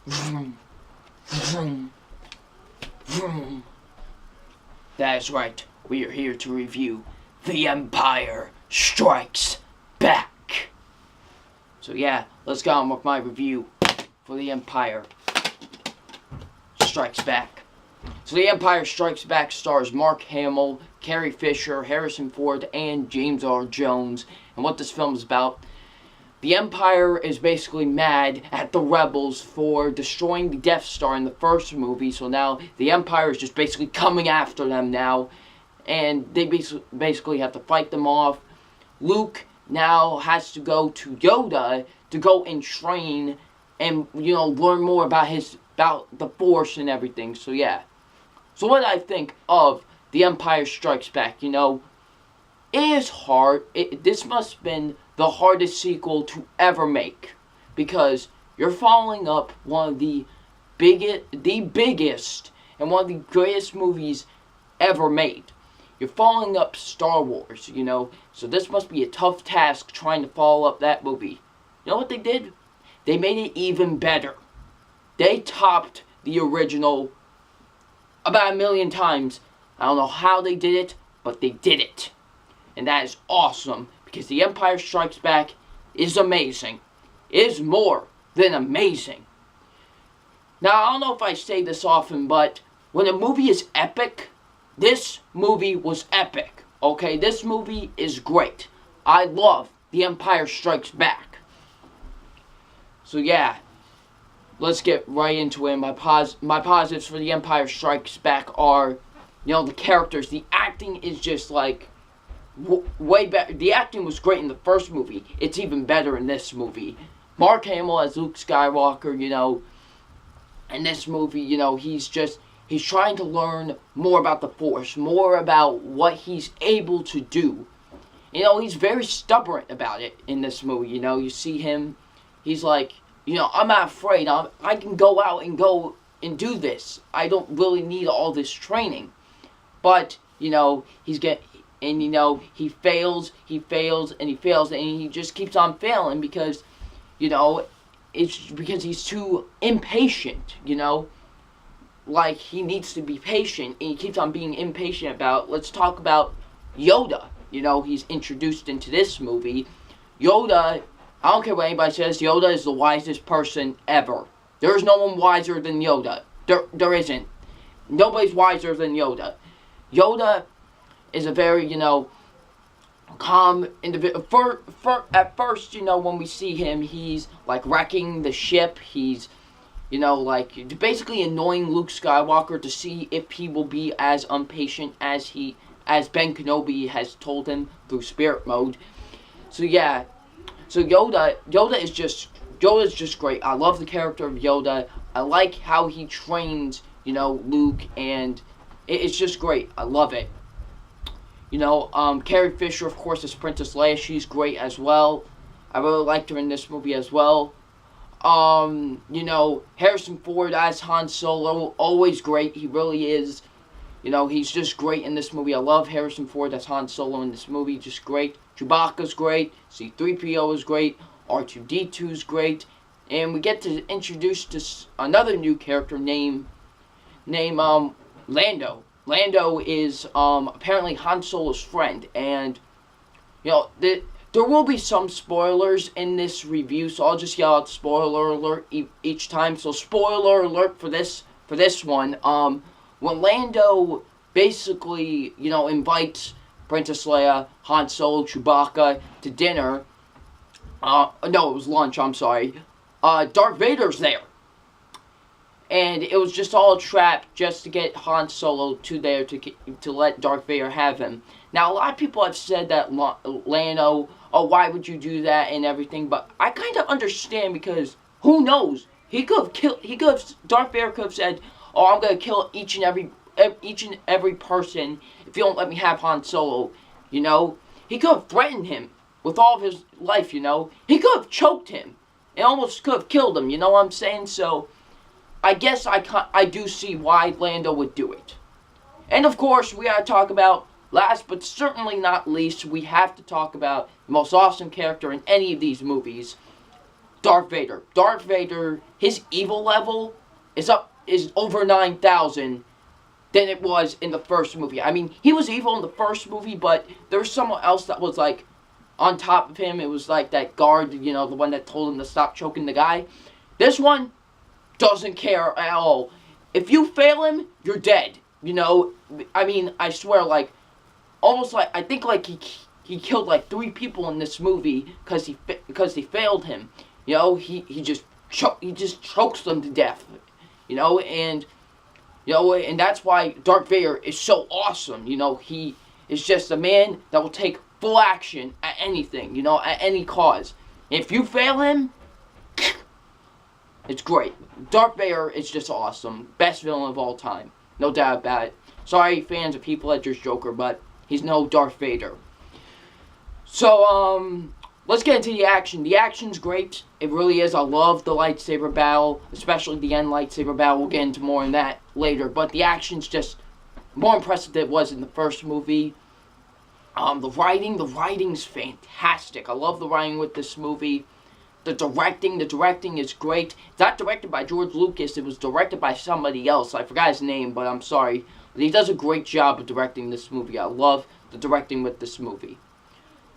Vroom, vroom, vroom. That is right. We are here to review The Empire Strikes Back. So yeah, let's go on with my review for The Empire Strikes Back. So The Empire Strikes Back stars Mark Hamill, Carrie Fisher, Harrison Ford, and James Earl Jones. And what this film is about: the Empire is basically mad at the rebels for destroying the Death Star in the first movie. So now the Empire is just basically coming after them now. And they basically have to fight them off. Luke now has to go to Yoda to go and train and, learn more about the Force and everything. So yeah. So what I think of The Empire Strikes Back, it is hard. This must have been the hardest sequel to ever make, because you're following up one of the biggest and one of the greatest movies ever made. You're following up Star Wars, so this must be a tough task trying to follow up that movie. You know what they did? They made it even better. They topped the original about 1,000,000 times. I don't know how they did it, but they did it. And that is awesome, because The Empire Strikes Back is amazing. It is more than amazing. Now, I don't know if I say this often, but when a movie is epic, this movie was epic. Okay, this movie is great. I love The Empire Strikes Back. So yeah, let's get right into it. My positives for The Empire Strikes Back are, the characters. The acting is just like way better. The acting was great in the first movie. It's even better in this movie. Mark Hamill as Luke Skywalker, in this movie, he's trying to learn more about the Force, more about what he's able to do. He's very stubborn about it in this movie. You see him, he's like, I'm not afraid. I can go out and go and do this. I don't really need all this training. But, he fails, and he just keeps on failing because, it's because he's too impatient, Like, he needs to be patient, and he keeps on being impatient about. Let's talk about Yoda. He's introduced into this movie. Yoda, I don't care what anybody says, Yoda is the wisest person ever. There's no one wiser than Yoda. There isn't. Nobody's wiser than Yoda. Yoda is a very, calm individual. At first, when we see him, he's, like, wrecking the ship. He's, basically annoying Luke Skywalker to see if he will be as impatient as Ben Kenobi has told him through spirit mode. So, yeah. So, Yoda is just great. I love the character of Yoda. I like how he trains, Luke, and it's just great. I love it. Carrie Fisher, of course, as Princess Leia. She's great as well. I really liked her in this movie as well. Harrison Ford as Han Solo, always great. He really is. He's just great in this movie. I love Harrison Ford as Han Solo in this movie. Just great. Chewbacca's great. C-3PO is great. R2-D2 is great. And we get to introduce to another new character named Lando. Lando is apparently Han Solo's friend, and there will be some spoilers in this review, so I'll just yell out spoiler alert each time. So spoiler alert for this one. When Lando basically invites Princess Leia, Han Solo, Chewbacca to dinner. No, it was lunch. I'm sorry. Darth Vader's there. And it was just all a trap just to get Han Solo to let Darth Vader have him. Now, a lot of people have said that Lando, why would you do that and everything, but I kind of understand, because who knows? Darth Vader could have said, I'm going to kill each and every person if you don't let me have Han Solo, He could have threatened him with all of his life, He could have choked him and almost could have killed him, you know what I'm saying? So I guess I do see why Lando would do it. And of course, we gotta talk about, last but certainly not least, we have to talk about the most awesome character in any of these movies, Darth Vader. Darth Vader, his evil level is over 9,000 than it was in the first movie. I mean, he was evil in the first movie, but there was someone else that was like on top of him. It was like that guard, you know, the one that told him to stop choking the guy. This one doesn't care at all. If you fail him, you're dead. You know, I mean, I swear, like, almost like, I think like he killed like 3 people in this movie because he failed him. You know, he just chokes them to death. You know, and that's why Darth Vader is so awesome. You know, he is just a man that will take full action at anything. You know, at any cause. If you fail him, it's great. Darth Vader is just awesome. Best villain of all time. No doubt about it. Sorry, fans of Heath Ledger's Joker, but he's no Darth Vader. So, let's get into the action. The action's great. It really is. I love the lightsaber battle, especially the end lightsaber battle. We'll get into more on that later. But the action's just more impressive than it was in the first movie. The writing's fantastic. I love the writing with this movie. The directing is great. It's not directed by George Lucas. It was directed by somebody else. I forgot his name, but I'm sorry. But he does a great job of directing this movie. I love the directing with this movie.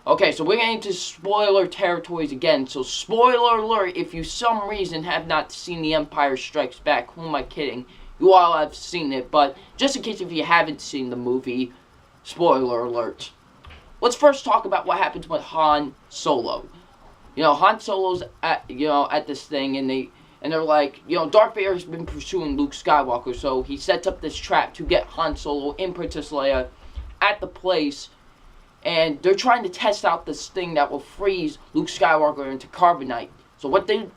Okay, so we're getting into spoiler territories again. So, spoiler alert, if you some reason have not seen The Empire Strikes Back, who am I kidding? You all have seen it, but just in case if you haven't seen the movie, spoiler alert. Let's first talk about what happens with Han Solo. You know, Han Solo's at this thing, and they're like, you know, Darth Vader has been pursuing Luke Skywalker, so he sets up this trap to get Han Solo and Princess Leia at the place, and they're trying to test out this thing that will freeze Luke Skywalker into carbonite. So what do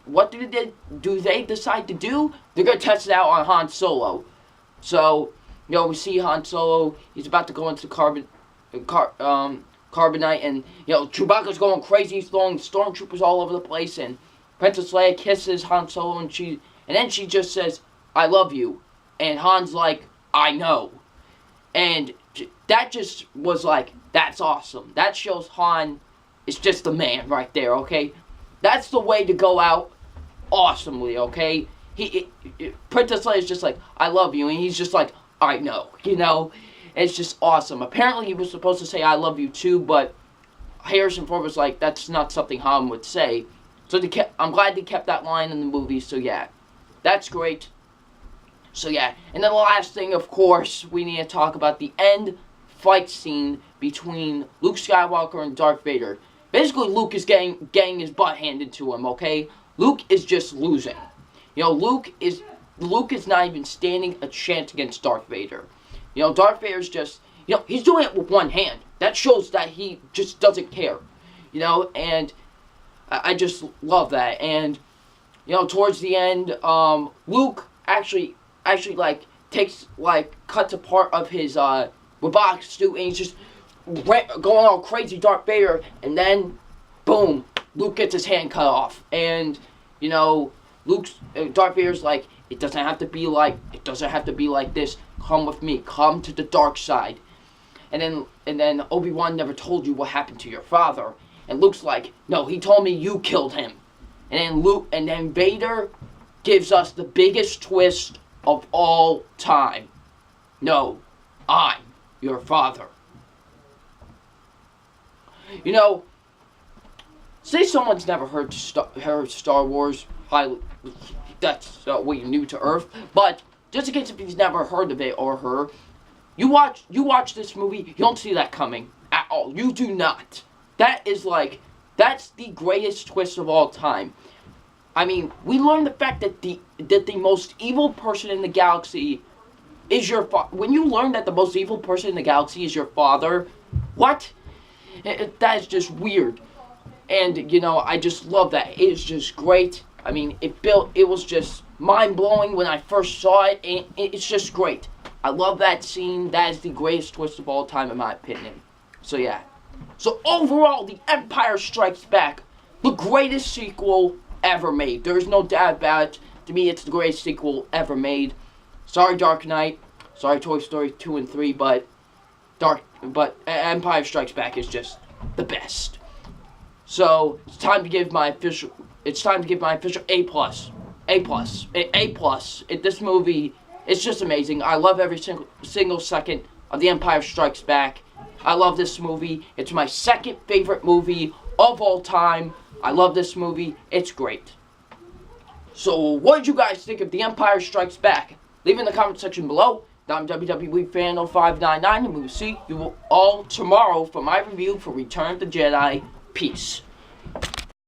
they decide to do? They're gonna test it out on Han Solo. So, you know, we see Han Solo. He's about to go into carbonite, and you know, Chewbacca's going crazy. He's throwing stormtroopers all over the place, and Princess Leia kisses Han Solo, and then she just says, "I love you," and Han's like, "I know," and that just was like, that's awesome. That shows Han is just a man right there. Okay, that's the way to go out awesomely. Okay, Princess Leia's just like, "I love you," and he's just like, "I know," you know. It's just awesome. Apparently, he was supposed to say, "I love you too," but Harrison Ford was like, that's not something Han would say. So I'm glad they kept that line in the movie, so yeah. That's great. So yeah. And then the last thing, of course, we need to talk about the end fight scene between Luke Skywalker and Darth Vader. Basically, Luke is getting his butt handed to him, okay? Luke is just losing. You know, Luke is not even standing a chance against Darth Vader. You know, Darth Vader's just, you know, he's doing it with one hand. That shows that he just doesn't care. You know, and I just love that. And, you know, towards the end, Luke actually, like, cuts a part of his, robotic suit, and he's just going all crazy Darth Vader, and then, boom, Luke gets his hand cut off. And, you know, Darth Vader's like, it doesn't have to be like this. Come with me. Come to the dark side. And then Obi-Wan never told you what happened to your father. And Luke's like, no, he told me you killed him. And then Vader gives us the biggest twist of all time. No, I'm your father. You know, say someone's never heard Star Wars. That's way new to Earth. But just in case if he's never heard of it or her, you watch this movie, you don't see that coming at all. You do not. That's the greatest twist of all time. I mean, we learned the fact that the most evil person in the galaxy is your father. When you learn that the most evil person in the galaxy is your father, what? That is just weird. And, you know, I just love that. It is just great. I mean, it was just mind-blowing when I first saw it, and it's just great. I love that scene. That is the greatest twist of all time, in my opinion. So, yeah. So, overall, The Empire Strikes Back, the greatest sequel ever made. There's no doubt about it. To me, it's the greatest sequel ever made. Sorry, Dark Knight. Sorry, Toy Story 2 and 3, but Empire Strikes Back is just the best. So, it's time to give my it's time to give my official A+. A+. A+. This movie, it's just amazing. I love every single second of The Empire Strikes Back. I love this movie. It's my second favorite movie of all time. I love this movie. It's great. So, what did you guys think of The Empire Strikes Back? Leave in the comment section below. I'm WWE Fan 0599, and we will see you all tomorrow for my review for Return of the Jedi. Peace.